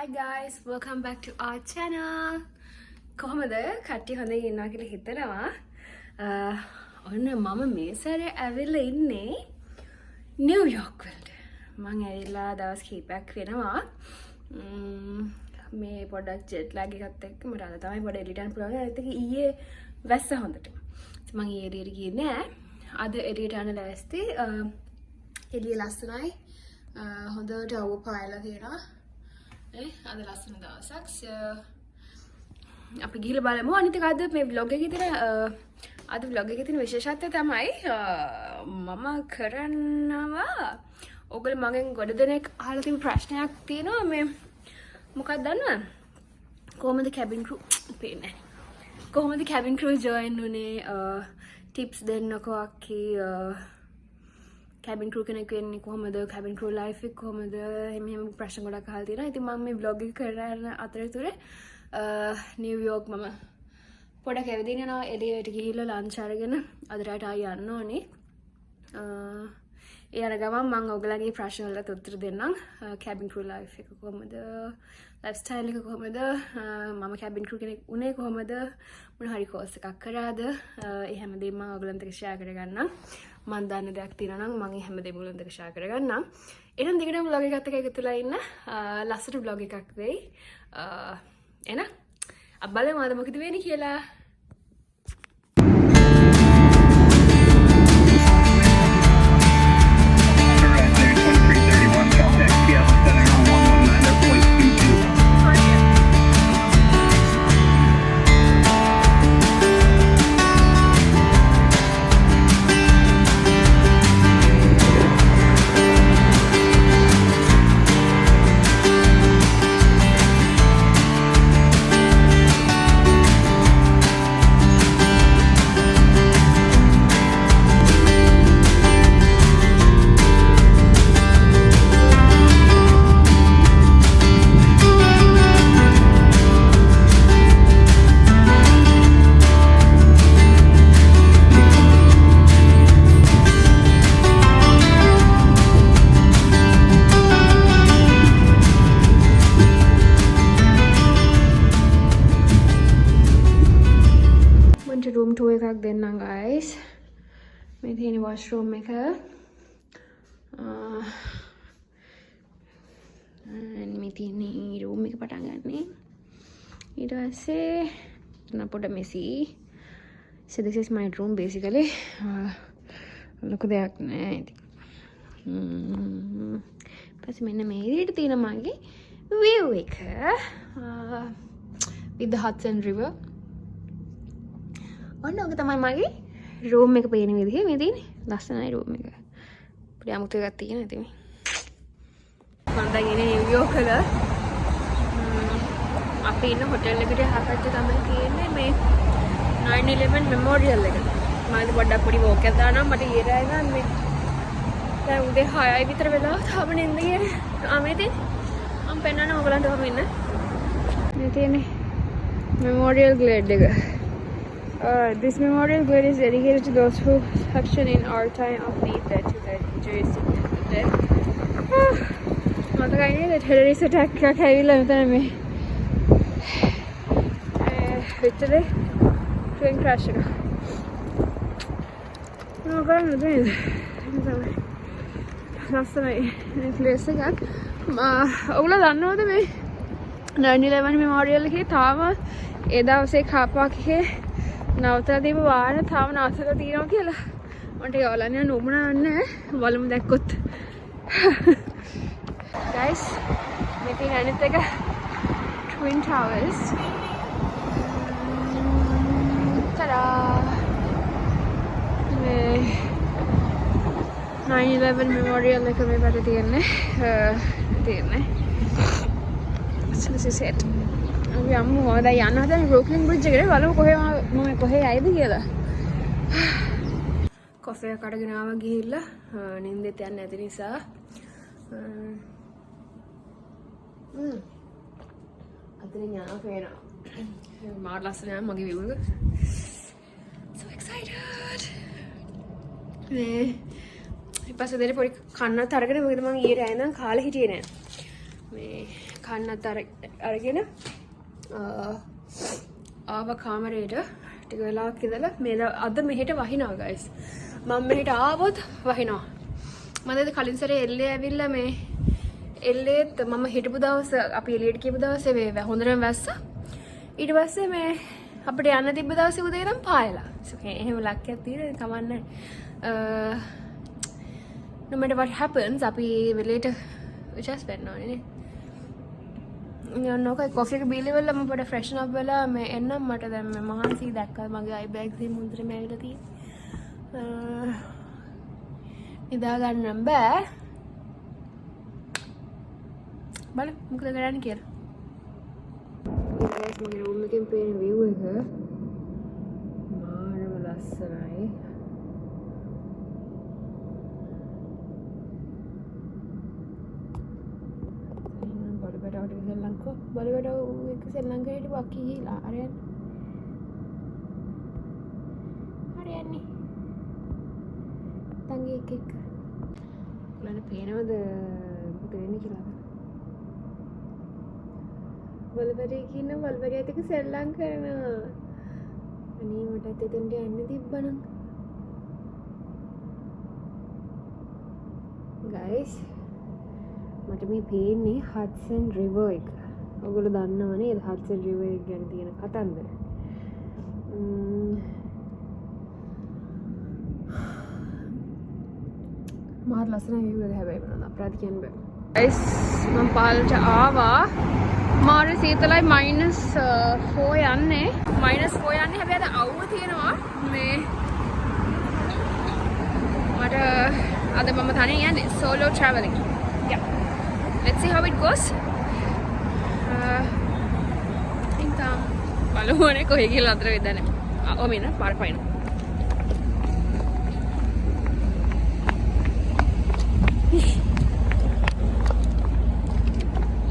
Hi guys, welcome back to our channel. කොහමද කට්ටිය හොඳින් ඉන්නවා කියලා හිතනවා. ඔන්න මම මේ සැරේ ඇවිල්ලා ඉන්නේ නිව්යෝක් වලට. මම ඇවිල්ලා දවස් කිහිපයක් වෙනවා. මේ පොඩක් ජෙට් ලැග් එකත් එක්ක මට අද තමයි පොඩ එළියට යන්න පුළුවන්. ඒත් ඒක ඊයේ වැස්ස හොඳට. මම ඊයේ එළියට ගියේ නෑ. අද එළියට යන්න ලෑස්ති. එළිය ලස්සනයි. හොඳට අවුව පායලා තියෙනවා. අද ලස්සන දවසක්. අපි ගිහලා බලමු. අනිත් එක අද මේ vlog එකේ තියෙන අද vlog එකේ තියෙන විශේෂත්වය තමයි මම කරනවා ඔයගොල්ලෝ මගෙන් ගොඩ දෙනෙක් අහලා තියෙන ප්‍රශ්නයක් තියෙනවා මේ මොකක්ද දන්නවද? කොහොමද cabin crew පේන්නේ? කොහොමද cabin crew join උනේ? tips දෙන්නකෝ අක්කි. cabin crew කෙනෙක් වෙන්නේ කොහොමද? cabin crew life එක කොහොමද? එහෙම ප්‍රශ්න ගොඩක් අහලා තියෙනවා. ඉතින් මම මේ vlog එක කරන අතරතුරේ නිව්යෝක් මම පොඩක් ඇවිදින්න යනවා. එළියට ගිහිල්ලා ලන්ච් අරගෙන අද රාට ආයි යන්න ඕනේ. ඒ යන ගමන් මම ඔයගලගේ ප්‍රශ්න වලට උත්තර දෙන්නම්. cabin crew life එක කොහොමද? lifestyle එක කොහොමද? මම cabin crew කෙනෙක් උනේ කොහොමද? මොන හරි course එකක් කරාද? ඒ හැමදේම මම ඔයගලන්ට share කරගන්නම්. මම දන්න දෙයක් තියෙනවා නම් මම ඒ හැමදේම ඔයගලන්ට share කරගන්නම්. එහෙනම් දිගටම vlog එකත් එක්ක එකතුලා ඉන්න. ලස්සන vlog එකක් වෙයි. එන අපි බලමු අද මොකද වෙන්නේ කියලා. room tour එකක් දෙන්නම් guys. මේ තියෙන washroom එක. මේ තියෙන room එක පටන් ගන්න. ඊට පස්සේ එතන පොඩ messy. So this is my room basically. ලොකු දෙයක් නෑ ඉතින්. පස්සේ මෙන්න මේ විදිහට තියෙන මගේ view එක. with the Hudson River. ඔන්න ඔක තමයි මගේ රූම් එක පේන විදිහ. මේ තියෙන්නේ ලස්සනයි රූම් එක. පොඩි අමුතු එකක් තියෙනවා ඉතින්. මම දැන් ඉන්නේ නිව්යෝක් වල. අපි ඉන්න හොටෙල් එකට යහපැත්තේ තමයි තියෙන්නේ මේ 9/11 මෙමෝරියල් එක. මම ඉතින් පොඩ්ඩක් පොඩි වෝක් එකක් දානවා. මට ඊයේ ගන්න මේ දැන් උදේ 6යි විතර වෙලා තාම නින්ද ගියේ. මේ තියෙන්නේ මම පෙන්නන්න ඔයගලන්ට ඔහම ඉන්න. මේ තියෙන්නේ මෙමෝරියල් ග්ලේඩ් එක. This memorial grade is dedicated to those who action in our time of need that to the injuries to death. මතකයි නේද terrorist attack එකක් ඇවිල්ලා මෙතන මේ විතරේ train crash එක. මොකද නේද? ලස්සනයි මේ place එකක්. ඔයගොල්ලෝ දන්නවද මේ 9/11 memorial එකේ තාම ඒ දවසේ කාපා එකේ නවතලා දීපු වාහන තාම නවතලා තියෙනවා කියලා. මට යවලන්න යන්න උඹනා නැහැ. බලමු දැක්කොත්. Guys, මේ තියෙන අනිත් එක Twin Towers. tada! මේ 9/11 memorial එක මේ පැත්තේ තියෙන්නේ. So this is it. අපි යමු. දැන් යන්න හදන්නේ බ්‍රූක්ලින් බ්‍රිජ් එකට. බලමු මම කොහේ යයිද කියලා. කොෆේ එකක් අරගෙන ආවා ගිහිල්ලා නින්දෙත් යන්නේ නැති නිසා. අතරින් යනවා පේනවා. මාර ලස්සනයි මගේ view එක. So excited. මේ ඊපස්සේ දෙලේ පොඩි කන්නත් අරගෙන මොකද මම ඊයේ රෑ ඉඳන් කාලේ හිටියේ නෑ. මේ කන්නත් අරගෙන ආව කාමරේට ටික වෙලාවක් ඉඳලා මේ අද මෙහෙට වහිනවා ගයිස්. මම මෙහෙට ආවොත් වහිනවා. මම කලින් සැරේ එල්ලේ ඇවිල්ලා මේ එල්ලේත් මම හිටපු දවස් අපි එළියට ගිහපු දවසේ මේ හොඳටම වැස්සා. ඊට පස්සේ මේ අපිට යන්න තිබ්බ දවසේ උදේ ඉඳන් පායලා. එහෙම ලක්කයක් තියෙන කමන්නේ. no matter what happens අපි වෙලේට just වෙන්න ඕනේ නේ. නෝකයි කොෆි එක බීලා වෙලා මම පොඩ ෆ්‍රෙෂන් අප් වෙලා මේ එන්නම් මට දැන් මේ මහන්සි දැක්කා මගේ අයි බෑග්ස් එකේ මුන්දරේ මේ ඇවිල්ලා තියෙන්නේ. නිදා ගන්නම් බෑ. බලන්න මොකද කරන්නේ කියලා. ගයිස් මගේ රූම් එකෙන් පේන view එක මාරම ලස්සනයි. බලවට එක ශ්‍රී ලංකාවට වකි ගිහිලා හරියන්නේ තංගේ එක ඔයාලට පේනවද මොකද වෙන්නේ කියලා වලවරේ කියන වලවරියත් එක්ක ශ්‍රී ලංකාව කරනවා අනේ මටත් එතෙන්ට යන්න තිබ්බනම් guys මට මේ පේන්නේ හඩ්සන් රිවර් එක. ඔයගොල්ලෝ දන්නවනේ හඩ්සන් රිවර් එක ගැන තියෙන කතන්දර. මාත් ලස්සන view එක හැබැයි මම අපරාධ කියන්න බෑ. guys මම පාලට ආවා. මාර සීතලයි -4 යන්නේ. -4 යන්නේ හැබැයි අද අවුව තියෙනවා. මේ මට අද මම තනියෙන් යන්නේ solo traveling. Yeah. Let's see how it goes. Intam බලමු කොහෙ ගිහලා අතර වෙදන්නේ. ඔමින පාර පයින්.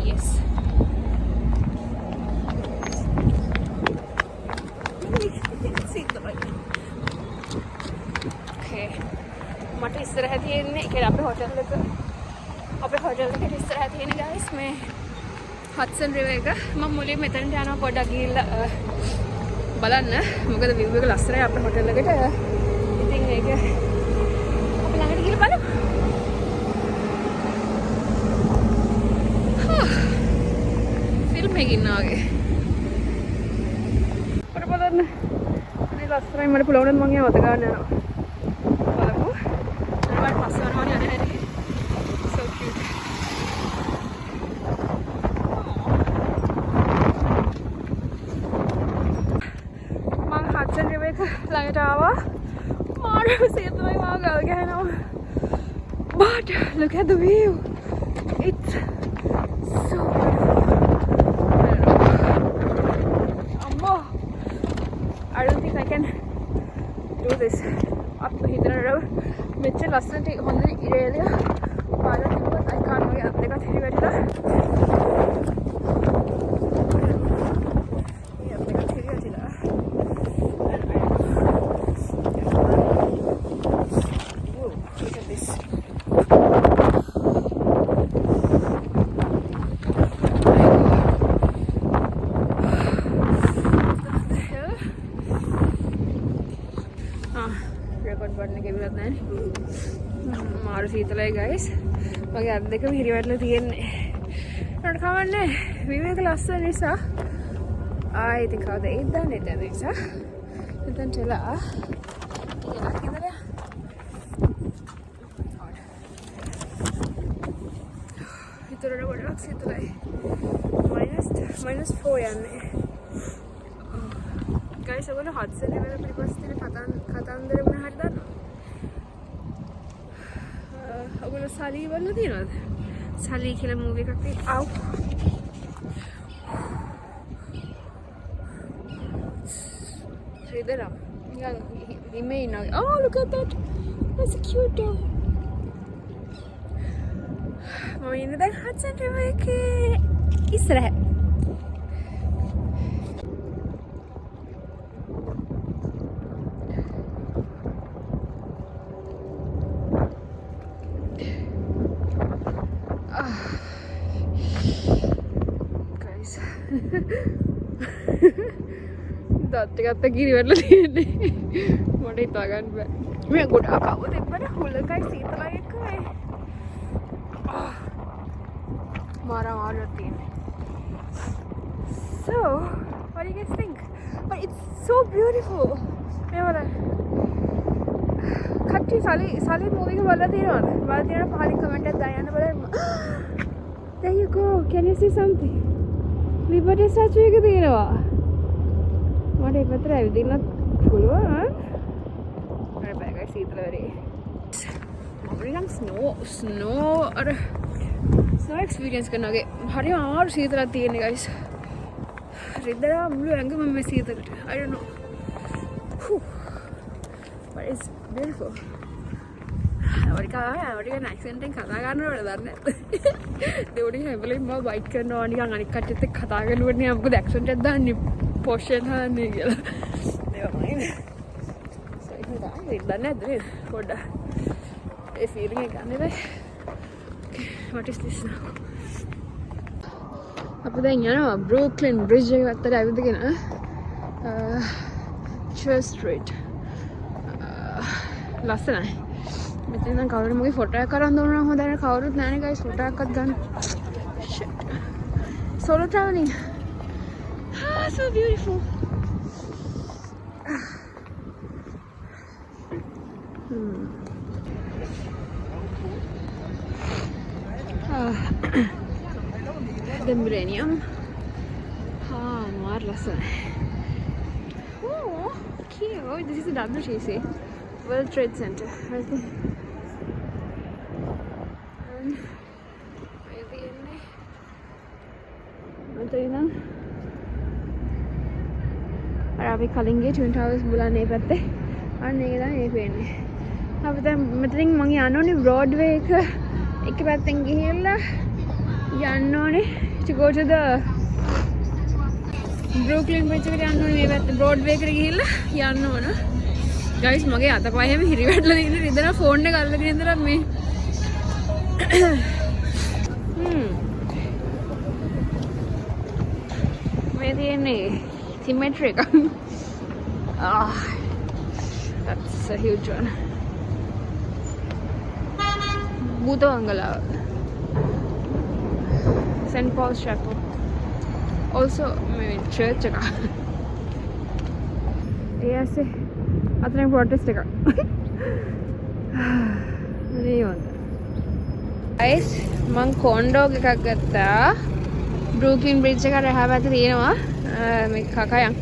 Yes. Okay. මට ඉස්සරහ තියෙන්නේ කියලා අපේ හොටල් එක අපේ හොටල් එකට ඉස්සරහ තියෙන guys මේ හඩ්සන් රිවර් එක මම මුලින් මෙතනට යනවා පොඩ්ඩක් ගිහිල්ලා බලන්න මොකද view එක ලස්සනයි අපේ හොටල් එකට ඉතින් ඒක අපි ළඟට ගිහිල්ලා බලමු ෆිල්ම් එකකින් නාගේ පොඩ බලන්න ඉතින් ලස්සනයි මට පුළුවන් නම් මම යවත ගන්න යනවා බලමු ඊට පස්සේ වරවන්නේ අනේ ළඟට ආවා මාරු සීතලයි මාව ගල් ගහනවා but look at the view it's so beautiful I don't think I can do this up හිතනරව මෙච්චර ලස්සනට හොඳ ඉරේලිය පාරට තිබ්බත් I can't වගේ අත් දෙකත් හිරි වැටිලා මාරු සීතලයි guys මගේ අත් දෙකම හිරිවැටලා තියෙන්නේ නඩ කවන්නේ view එක ලස්සන නිසා ආයි ඉතින් කවද ඒත් දන්නේ නැත නිසා එතන චලා ඉඳලා හිතරට ගොඩක් සීතලයි -4 යන්නේ guys ඔයගොල්ලෝ හඩ්සන් රිවර් පිටිපස්ස තියෙන කතන්දර මොන හරි දන්නවද ඔයගොල්ලෝ සලී බලලා තියෙනවද? සලී කියලා මූවි එකක් තියෙනවා. ආව්. ශ්‍රීදරා. නිකන් ඉමේ ඉන්නවා. Oh, look at that. That's a cute dog. මම ඉන්නේ දැන් හඩ්සන් රිවර් එකේ ඉස්සරහ. දත්ත කිරිවෙන්න තියෙන්නේ මට හිතා ගන්න බෑ මේ ගොඩාක් කව දෙන්නට හුලකයි සීතලයි එකයි මාරා මාරුවක් තියෙන්නේ so what do you guys think but it's so beautiful මේවල කට්ටි සලි මූවි එක බලලා තියෙනවද බලලා තියෙන පහලින් කමෙන්ට් එකක් දාන්න බලන්න there you go can you see something liberty statue එක තියෙනවා මට ඒ පැත්තට ඇවිදින්නත් පුළුවන් අර බෑගයි සීතල වෙරේ අපිට නම් ස්නෝ එක්ස්පීරියන්ස් කරනවාගේ හරිම අමාරු සීතලක් තියෙන්නේ guys රිද්දලා මුළු ඇඟම මේ සීතලට I don't know but it's beautiful අවරිකා නැක්සෙන්ට් එකෙන් කතා කරනවද දන්නේ දෙවුණි හැබලෙන් මම බයිට් කරනවා නිකන් අනික් කට්ටියත් එක්ක කතා කරනකොට නිකන් මොකද ඇක්සෙන්ට් එකක් දාන්නේ පොෂන් හන්නේ කියලා ඒවමයි ඒක තමයි දන්නේ නැද්ද පොඩ්ඩක් ඒ ෆීලිං එක ගන්න බෑ what is this now අපි දැන් යනවා බෲක්ලින් බ්‍රිජ් එක පැත්තට ඇවිදගෙන චර්ච් ස්ට්‍රීට් ලස්සනයි මෙතන නම් කවුරු මගේ ෆොටෝ එකක් අරන් දුන්නා නම් හොඳයි කවුරුත් නැහැනේ guys ෆොටෝ එකක්වත් ගන්න solo traveling so beautiful the millennium maar lasana oh cute this is the WTC World Trade Center I think and maybe in there අපි කලින් ගිය Twin Towers බලන්න මේ පැත්තේ අන්න ඒක තමයි මේ පේන්නේ අපි දැන් මෙතනින් මම යන්න ඕනේ Broadway එක පැත්තෙන් ගිහිල්ලා යන්න ඕනේ to go to the Brooklyn Bridge එකට යන්න ඕනේ මේ පැත්තේ Broadway එකට ගිහිල්ලා යන්න ඕන guys මගේ අතපයෙම හිරිවැටලා තියෙන රිදෙන ෆෝන් එක අල්ලගෙන ඉඳලා මේ මේ තියෙන්නේ symmetry එක that's a huge one බුද බංගලාව St. Paul's Chapel also church එක ඒසේ අතරින් protest එකක් මේ වන්ද guys මං කොන්ඩෝ එකක් ගත්තා Brooklyn Bridge එක රහ පැත්තේ තියෙනවා මේ කකයන්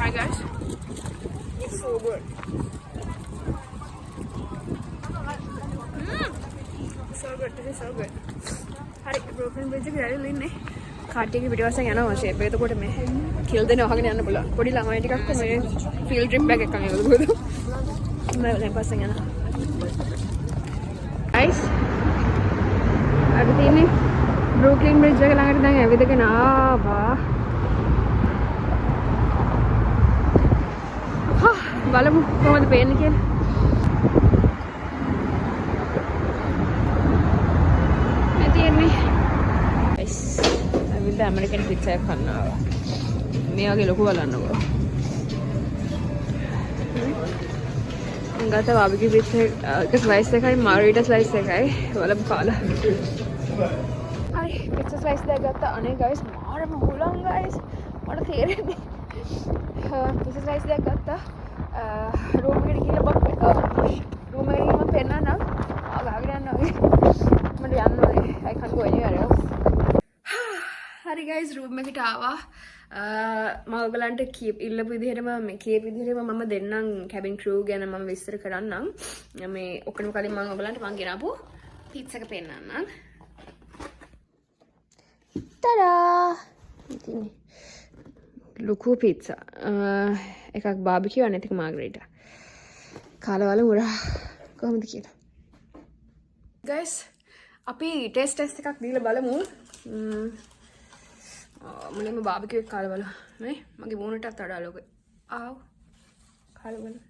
Hi guys, it's so good. So good, this is so good. හරි Brooklyn Bridge එක ඇවිල්ලා ඉන්නේ. කාටියගේ පිටිපස්සෙන් යනවා ෂේප් එක. එතකොට මේ කිල් දෙන වහගෙන යන්න පුළුවන්. පොඩි ළමයි ටිකක් මේ ෆීල්ඩ් ට්‍රිප් එකක් එකක් යනවා. මම දැන් පස්සෙන් යනවා. guys, අපි තියෙන්නේ Brooklyn Bridge එක ළඟට දැන් ඇවිදගෙන ආවා. බලමු කොහොමද පේන්නේ කියලා. මේ තියෙන්නේ guys අපි ඇමරිකන් පිට්සා එකක් කන්නවා. මේ වගේ ලොකු බලන්නකෝ. ගත බාබිකියු පිට්සා එක ස්ලයිස් එකයි මාරිටා ස්ලයිස් එකයි බලමු කාලා. හරි පිට්සා ස්ලයිස් දෙක ගත්තා. අනේ guys මාරම හුලං guys මට තේරෙන්නේ. පිට්සා ස්ලයිස් දෙක ගත්තා. room එකට ගිහලා room එකට ගිහම පෙන්නන්න ආගාගෙන යනවා මට යන්න ඕනේ I can't go anywhere else හරි guys room එකට ආවා මම ඔයගලන්ට ඉල්ලපු විදිහටම මේ කීප විදිහටම මම දෙන්නම් cabin crew ගැන මම විස්තර කරන්නම් මේ ඔක්කොම කලින් මම ඔයගලන්ට මම ගෙනාපු pizza එක පෙන්නන්නම් tada ඉතින් ලොකු pizza එකක් බාබිකියු අනිත් එක මාග්‍රේටා කාලා බලමු කොහොමද කියලා guys අපි ටෙස්ට් එකක් දීලා බලමු. මුලින්ම බාබිකියු එක කාලා බලමු. නේ මගේ මූණටත් වඩා ලොකුයි. ආව්. කාලා බලමු.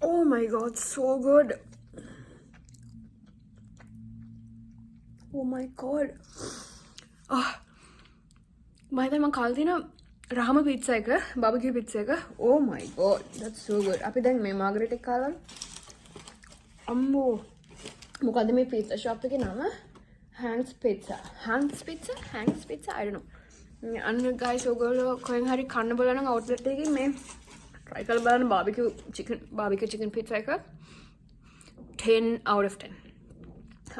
Oh my god, so good. Oh my god. මම කාලා තියෙන රාම පිට්සා එක, බාබිකියු පිට්සා එක. Oh my god, that's so good. අපි දැන් මේ මාගරට් එක කාලා අම්මෝ මොකද්ද මේ pizza shop එකේ නම? Hank's Pizza. Hank's Pizza? Hank's Pizza? I don't know. අන්න guys ඔයගොල්ලෝ කොහෙන් හරි කන්න බලන නම් outlet එකකින් මේ try කරලා බලන්න barbecue chicken pizza එක 10 out of 10.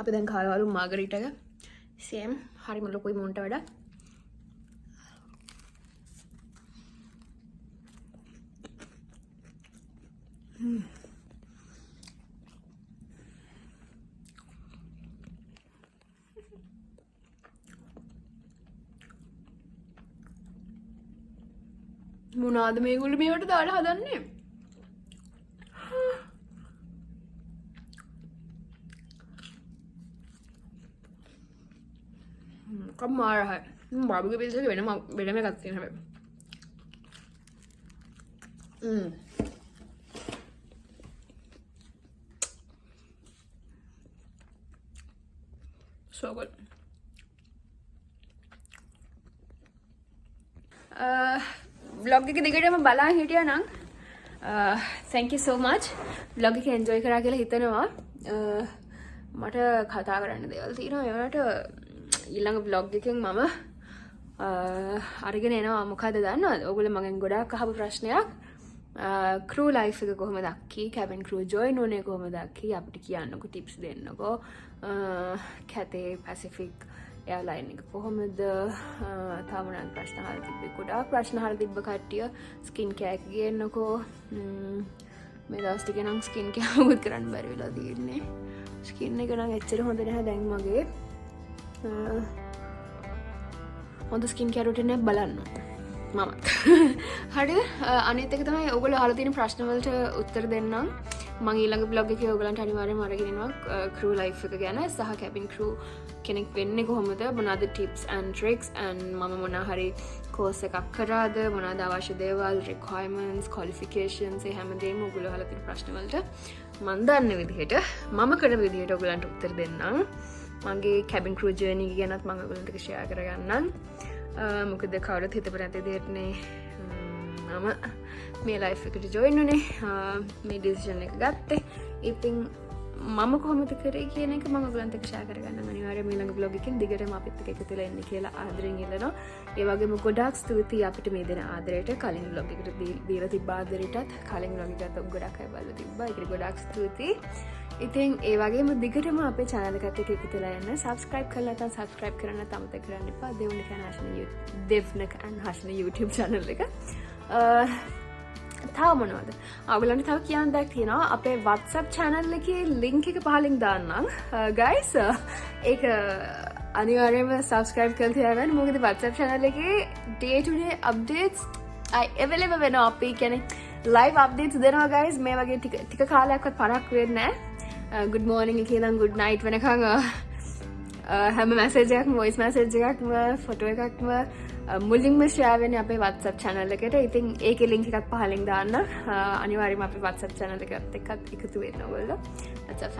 අපි දැන් කාලවලු මාගරිටා එක same හරිම ලොකුයි මොන්ට වඩා. මොනවාද මේගොල්ලෝ මේවට දාලා හදන්නේ? කම්මාර හයි. බාබිකියු පිට්සා එක වෙනම එකක් තියෙන හැබැයි. So good. vlog එක දිගටම බලන් හිටියා නම් thank you so much. vlog එක enjoy කරා කියලා හිතනවා. මට කතා කරන්න දේවල් තියෙනවා. ඒවට ඊළඟ vlog එකෙන් මම අරගෙන එනවා. මොකද දන්නවද? ඔයගොල්ලෝ මගෙන් ගොඩාක් අහපු ප්‍රශ්නයක්. crew life එක කොහොමද අක්කි? cabin crew join වුණේ කොහොමද අක්කි? අපිට කියන්නකෝ tips දෙන්නකෝ. Cathay Pacific airline එක කොහොමද? තාමනන් ප්‍රශ්න අහලා තිබ්බේ. ගොඩාක් ප්‍රශ්න අහලා තිබ්බ කට්ටිය skin care එක ගේන්නකෝ. මේ දවස් ටික නම් skin care උත් කරන්න බැරි වෙලා තියෙන්නේ. skin එක නම් එච්චර හොඳ නැහැ දැන් මගේ. හොඳ skin care routine එක බලන්න. මම හරිද? අනිත් එක තමයි ඔයගොල්ලෝ අහලා තියෙන ප්‍රශ්න වලට උත්තර දෙන්නම්. මම ඊළඟ vlog එකේ ඔයගලන්ට අනිවාර්යයෙන්ම අරගෙන එනවා crew life එක ගැන සහ cabin crew කෙනෙක් වෙන්නේ කොහොමද? මොනවාද tips and tricks and මම මොනවා හරි course එකක් කරාද? මොනවාද අවශ්‍ය දේවල්, requirements, qualifications ඒ හැමදේම ඔයගොල්ලෝ අහලා තියෙන ප්‍රශ්න වලට මම දන්න විදිහට මම කරන විදිහට ඔයගලන්ට උත්තර දෙන්නම්. මගේ cabin crew journey ගැනත් මම ඔයගලන්ට share කරගන්නම්. මොකද කවුරුත් හිතපු නැති දෙයක්නේ මම මේ ලයිෆ් එකට ජොයින් වුණේ. මේ ඩිසිෂන් එක ගත්තේ. ඉතින් මම කොහොමද කරේ කියන එක මම ඔයගලන්ට ෂෙයා කරගන්නම්. අනිවාර්යයෙන්ම ඊළඟ vlog එකකින් දිගටම අපිත් එක්ක එකතු වෙලා ඉන්න කියලා ආදරෙන් ඉල්ලනවා. ඒ වගේම ගොඩාක් ස්තුතියි අපිට මේ දෙන ආදරයට. කලින් vlog එකට දීලා තිබ්බ ආදරයටත් කලින් vlog එකත් ගොඩක් අය බලලා තිබ්බා. ඒකට ගොඩාක් ස්තුතියි. ඉතින් ඒ වගේම දිගටම අපේ channel එකට එකතු වෙලා යන්න. subscribe කරලා නැත්නම් subscribe කරන්න අමතක කරන්න එපා. දෙව්නක and හෂන YouTube channel එක. තව මොනවද? ඔයගලන්ට තව කියන්න දෙයක් තියෙනවා. අපේ WhatsApp channel එකේ link එක පහලින් දාන්නම්. guys ඒක අනිවාර්යයෙන්ම subscribe කරලා තියාගන්න. මොකද WhatsApp channel එකේ day to day updates available වෙනවා. අපි කියන්නේ live updates දෙනවා guys. මේ වගේ ටික කාලයක්වත් පරක් වෙන්නේ නැහැ. good morning එකේ ඉඳන් good night වෙනකන් හැම message එකක්ම voice message එකක්ම photo එකක්ම මුලින්ම share වෙන්නේ අපේ WhatsApp channel එකට. ඉතින් ඒකේ link එකක් පහලින් දාන්න. අනිවාර්යයෙන්ම අපේ WhatsApp channel එකත් එක්කත් එකතු වෙන්න ඕගොල්ලෝ. WhatsApp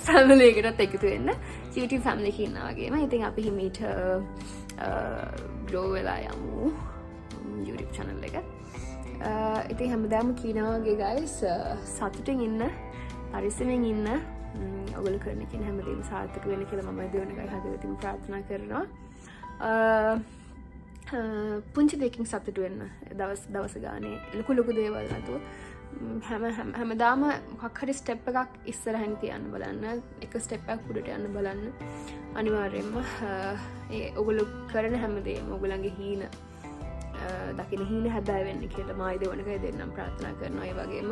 family එකටත් එකතු වෙන්න. YouTube family එකේ ඉන්නා වගේම. ඉතින් අපි හිමීට grow වෙලා යමු YouTube channel එක. ඉතින් හැමදාම කියනවා වගේ guys සතුටින් ඉන්න, පරිස්සමෙන් ඉන්න. ඔයගොල්ලෝ කරන කියන හැමදේම සාර්ථක වෙන්න කියලා මම දෙවනකයි හදවතින් ප්‍රාර්ථනා කරනවා. පුංචි දෙයකින් සතුටු වෙන්න. දවස ගානේ ලොකු දේවල් නැතුව හැමදාම මොකක් හරි ස්ටෙප් එකක් ඉස්සරහින් තියන්න බලන්න. එක ස්ටෙප් එකක් උඩට යන්න බලන්න. අනිවාර්යයෙන්ම ඒ ඔයගොල්ලෝ කරන හැමදේම ඔයගොල්ලන්ගේ හීන දකින හීන හැබෑ වෙන්න කියලා මයි දෙවනක දෙන්නම් ප්‍රාර්ථනා කරනවා. ඒ වගේම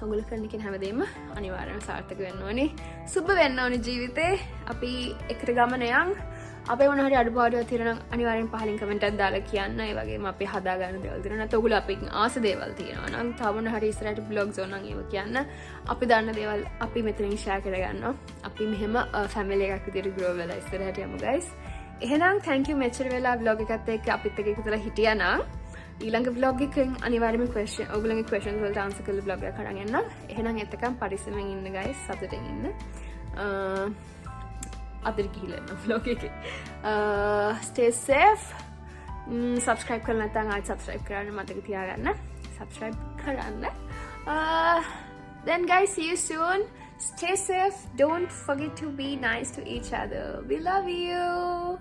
ඔගොල්ලෝ කරන කෙන හැමදේම අනිවාර්යයෙන්ම සාර්ථක වෙන්න ඕනේ. සුබ වෙන්න ඕනේ ජීවිතේ. අපි එකට ගමන යන්. අපේ මොන හරි අඩුපාඩුවක් තියෙනවා නම් අනිවාර්යෙන් පහලින් කමෙන්ට් එකක් දාලා කියන්න. ඒ වගේම අපි හදා ගන්න දේවල් තියෙනවා. නැත්නම් ඔයගොල්ලෝ අපිට ආස දේවල් තියෙනවා නම් තව මොන හරි ඉස්සරහට බ්ලොග්ස් ඕන නම් ඒව කියන්න. අපි දන්න දේවල් අපි මෙතනින් ෂෙයා කරගන්නවා. අපි මෙහෙම ෆැමිලි එකක් විදිහට grow වෙලා ඉස්සරහට යමු guys. එහෙනම් thank you මෙච්චර වෙලා vlog එකත් එක්ක අපිත් එක්ක එකතුලා හිටියා නම් ඊළඟ vlog එකෙන් අනිවාර්යයෙන්ම question ඔයගොල්ලන්ගේ questions වලට answer කරලා vlog එක කරන් යන්න. එහෙනම් එතකම් පරිස්සමෙන් ඉන්න guys. සතුටින් ඉන්න. අදට ගිහිල්ලා යන්න vlog එකේ. Stay safe. Subscribe කරලා නැත්නම් ආයෙත් subscribe කරන්න මතක තියාගන්න. Subscribe කරන්න. Then guys, see you soon. Stay safe. Don't forget to be nice to each other. We love you.